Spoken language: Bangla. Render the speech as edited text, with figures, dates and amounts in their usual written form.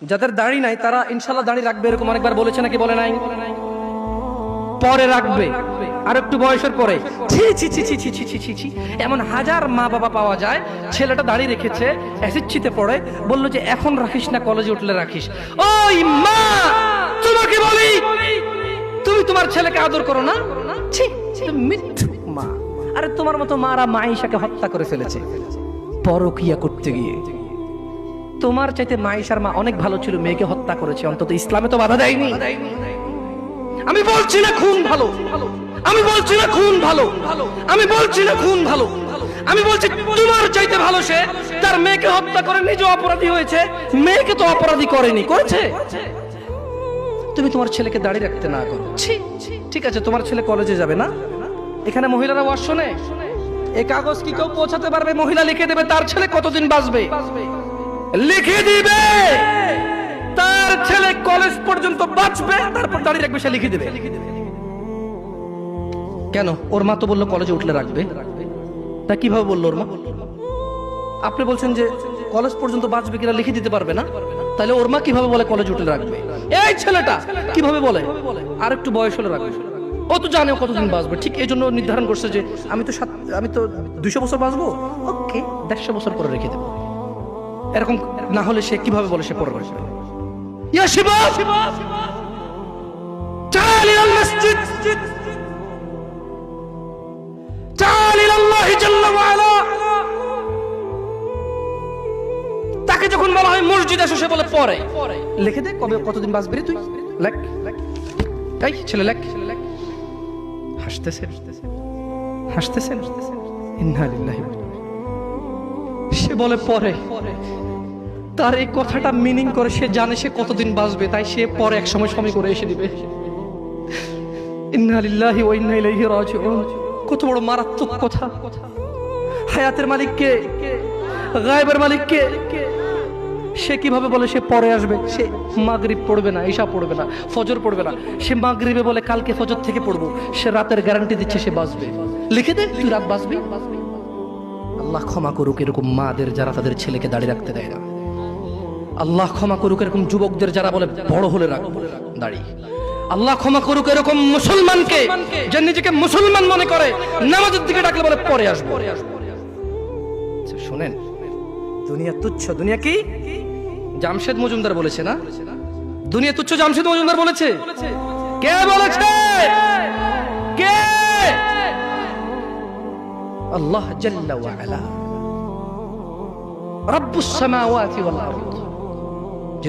যাদের দাড়ি নাই তারা ইনশাআল্লাহ দাড়ি রাখবে, এরকম অনেকবার বলেছে নাকি বলে নাই? পরে রাখবে, আর একটু বয়সের পরে। ছি ছি ছি ছি ছি ছি ছি ছি ছি। এমন হাজার মা বাবা পাওয়া যায়, ছেলেটা দাড়ি রেখেছে, এসএসসিতে পড়ে, বললো যে এখন রাখিস না, কলেজে উঠলে রাখিস। ওই মা, তোমাকে বলি, তুমি তোমার ছেলেকে আদর করো না? ছি, মিথ্যুক মা। আরে তোমার মতো মারা মাইশাকে হত্যা করে ফেলেছে পরকিয়া করতে গিয়ে। তোমার চাইতে মাইশার মা অনেক ভালো ছিল, মেয়েকে হত্যা করেছে, অন্তত ইসলামে তো বাধা দেয়নি। আমি বলছি না খুন ভালো, আমি বলছি না খুন ভালো, আমি বলছি না খুন ভালো, আমি বলছি তোমার চাইতে ভালো সে তার মেয়েকে হত্যা করে নিজে অপরাধী হয়েছে, মেয়েকে তো অপরাধী করেনি, করেছে। তুমি তোমার ছেলেকে দাঁড়িয়ে রাখতে না করো। ঠিক আছে, তোমার ছেলে কলেজে যাবে না, এখানে মহিলারা ওয়াজ শোনে, এই কাগজ কি কেউ পৌঁছাতে পারবে? মহিলা লিখে দেবে তার ছেলে কতদিন বাঁচবে, লিখে দিবে তার ছেলে কলেজ পর্যন্ত বাঁচবে, তারপর দাঁড়িয়ে রাখবে, সে লিখে দেবে। কেন? ওর মা তো বললো কলেজে উঠলে রাখবে, তা কিভাবে বললো ওর মা? আপনি বলছেন যে কলেজ পর্যন্ত বাঁচবে কিনা লিখে দিতে পারবে না, তাহলে ওর মা কিভাবে বলে কলেজে উঠলে রাখবে? এই ছেলেটা কিভাবে বলে আর একটু বয়স হলে রাখবে? ও তো জানে ও কতদিন বাঁচবে, ঠিক এই জন্য নির্ধারণ করছে যে আমি তো 200 বছর বাঁচবো, ওকে 150 বছর পরে রেখে দেবো। এরকম না হলে সে কিভাবে বলে সে পরে বাঁচবে? ইয়া শিবাব, تعال إلى المسجد، تعال إلى الله جل وعلا। তাকে যখন বলা হয় মসজিদে এসে, সে বলে পরে। লিখে দে কবে কতদিন বাঁচবি রে তুই, লেখ। এই ছেলে লেখ। হাসতেছে হাসতেছে, ইন্না লিল্লাহি। সে বলে পরে। তার এই কথাটা মিনিং করে সে জানে সে কতদিন বাঁচবে, তাই সে পরে এক সময় সময় করে এসে দিবে। ইন্না লিল্লাহি ওয়া ইন্না ইলাইহি রাজিউন। কত বড় মারাত্মক কথা! হায়াতের মালিক কে? গায়েবের মালিক কে? সে কিভাবে বলে সে পরে আসবে? সে মাগরিব পড়বে না, ইশা পড়বে না, ফজর পড়বে না, সে মাগরিবে বলে কালকে ফজর থেকে পড়বো, সে রাতের গ্যারান্টি দিচ্ছে সে বাঁচবে। লিখে দে তুই রাত বাঁচবি। আল্লাহ ক্ষমা করুক এরকম মাদের যারা তাদের ছেলেকে দাঁড়িয়ে রাখতে দেয় না। আল্লাহ ক্ষমা করুক এরকম যুবকদের যারা বলে বড় হলে রাখবো দাড়ি। আল্লাহ ক্ষমা করুক এরকম মুসলমানকে যে নিজেকে মুসলমান মনে করে, নামাজের দিকে ডাকলে বলে পরে আসবো। শোনেন, দুনিয়া তুচ্ছ। দুনিয়া কি? জামশেদ মজুমদার বলেছে না, দুনিয়া তুচ্ছ। জামশেদ মজুমদার বলেছে? কে বলেছে? কে? আল্লাহ জাল্লা ওয়া আলা, রব্বুস সামাওয়াতি ওয়াল আরদ।